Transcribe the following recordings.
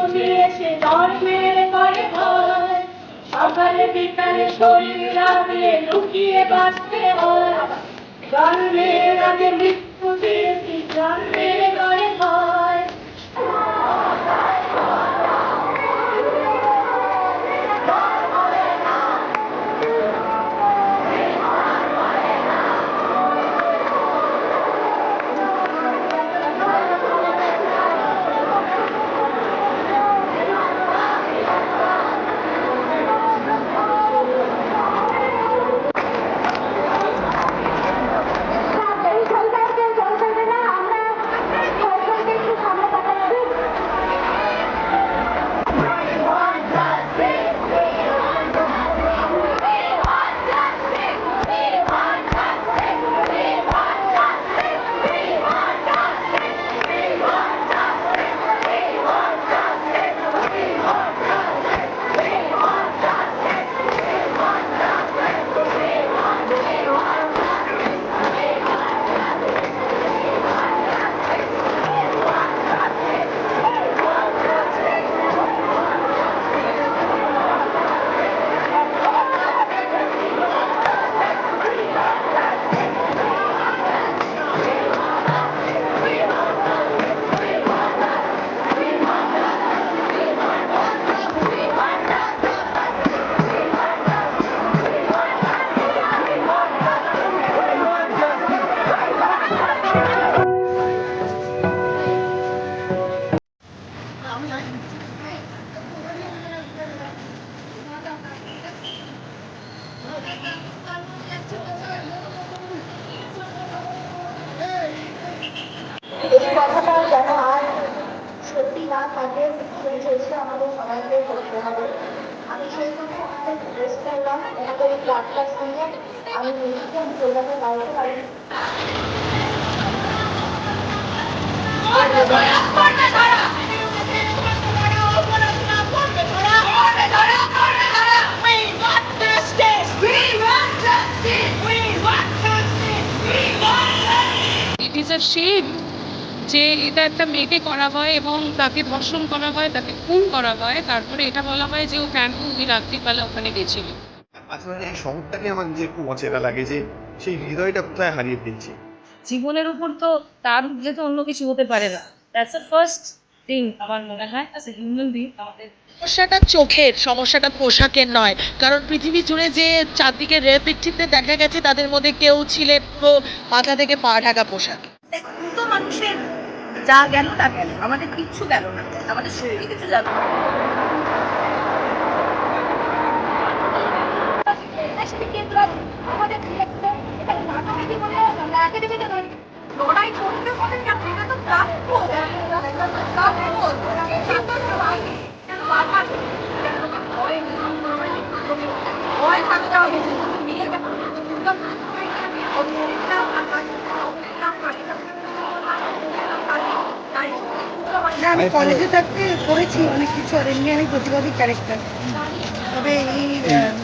তুমি এসে ধর্মের করে ভয়, সকালে বিকালে শরীর রাখলে লুকিয়ে বাঁচতে হয়, জন্মের আগে মৃত্যু দিয়েছি জন্মের করে ভয়। এই কথাটা যেন আর সত্যি না থাকে সেই চেষ্টা আমাদের সবাইকে করতে হবে। আমি সেই জন্য আমাদের রেস্ট করলাম ওনাদের এই ক্লাসটার সঙ্গে আমি নিজেকে আমি প্রোগ্রামে দাঁড়াতে পারি। It is a shame যে এটা একটা মেয়েকে করা হয় এবং তাকে ধর্ষণ করা হয়, তাকে খুন করা হয়, তারপরে এটা বলা হয় যে ও কেন ওই রাত্রিবেলা ওখানে গেছিল। আসলে এই শহরটাকে আমার যে খুব অচেনা লাগে, যে সেই হৃদয়টা কোথায় হারিয়ে ফেলছি। জীবনের উপর তো তার যেহেতু অন্য কিছু হতে পারে না, দ্যাটস দ্য ফার্স্ট থিং আমার মনে হয় অ্যাজ এ হিউম্যান বিং। আমাদের সমস্যাটা চোখের, সমস্যাটা পোশাকের নয়। কারণ পৃথিবী জুড়ে যে চারদিকে রেপিটিতে দেখা গেছে তাদের মধ্যে কেউ ছিলেন পুরো মাথা থেকে পা ঢাকা পোশাক। তো মানুষের যা গেল তা গেল, আমাদের কিচ্ছু গেল না, আমাদের শরীরে কিছু গেল না। লড়াই করতে হবে তো প্রাপ্য ভয় থাকতে হবে। আমি কলেজে থাকতে পড়েছি অনেক কিছু, আর এমনি আমি প্রতিবাদী ক্যারেক্টার। তবে এই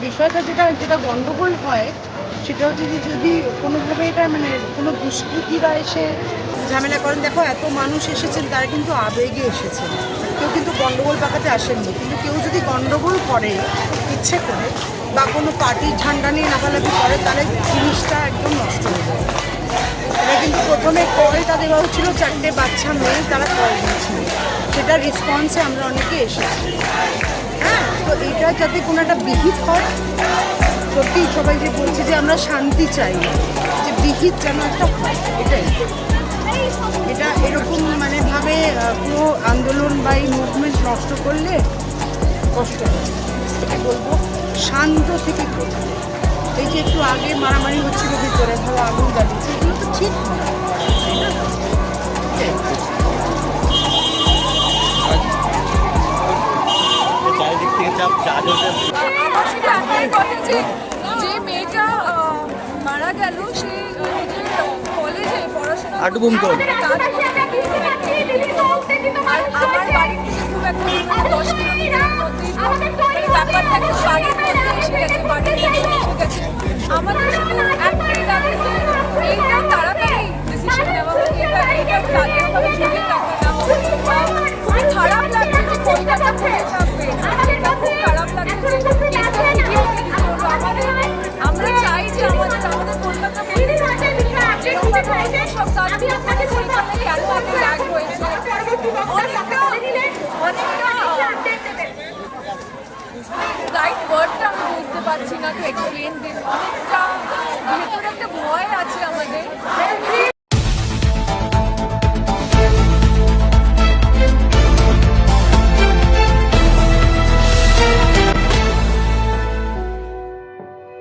বিষয়টা যেটা গন্ডগোল হয় সেটা হচ্ছে যে যদি কোনোভাবে এটা মানে কোনো দুষ্কৃতীরা এসে ঝামেলা করেন, দেখো এত মানুষ এসেছেন তারা কিন্তু আবেগে এসেছেন, কেউ কিন্তু গন্ডগোল পাকাতে আসেননি। কিন্তু কেউ যদি গন্ডগোল করে ইচ্ছে করে বা কোনো পার্টির ঝান্ডা নিয়ে লাফালাফি করে তাহলে জিনিসটা একদম নষ্ট হয়ে যায়। এরা কিন্তু প্রথমে কল তাদের দেওয়া হচ্ছিল 4টে বাচ্চা মেয়ে, তারা কল দিয়েছিল, সেটার রেসপন্সে আমরা অনেকে এসেছি। হ্যাঁ, তো এটা যাতে কোনো একটা বিহিত হয়, সত্যি সবাই যে বলছে যে আমরা শান্তি চাই, যে বিহিত যেন একটা হয়, এটাই। এটা এরকম মানে ভাবে পুরো আন্দোলন বা এই মুভমেন্ট নষ্ট করলে কষ্ট হয়। এটা বলবো শান্ত থেকে করতে। এই যে একটু আগে মারামারি হচ্ছিল ভিতরে, ভালো আগুন জ্বালিয়েছে, এগুলো তো ঠিক নয়। চারিদিক থেকে চাপ যে মেয়েটা মারা গেল সে কলেজে পড়াশোনা আটু বুমতো আমার বাড়ি থেকে খুব একটা 10 কিলোমিটার ব্যাপারটা একটু বাড়ির মধ্যে এসে গেছে, বাড়ির মধ্যে এসে গেছে। আমাদের শুধু একটাই দাবি যে এইটা তাড়াতাড়ি ডিসিশন নেওয়া হোক, এটা তাদেরভাবে ঝুঁকিয়ে রাখা না হোক। খুবই খারাপ লাগছে পরিবারটা খুবই চাপবে। এটা খুব খারাপ লাগে যে কেসটা ফিরিয়ে দিতে হলো। আমাদের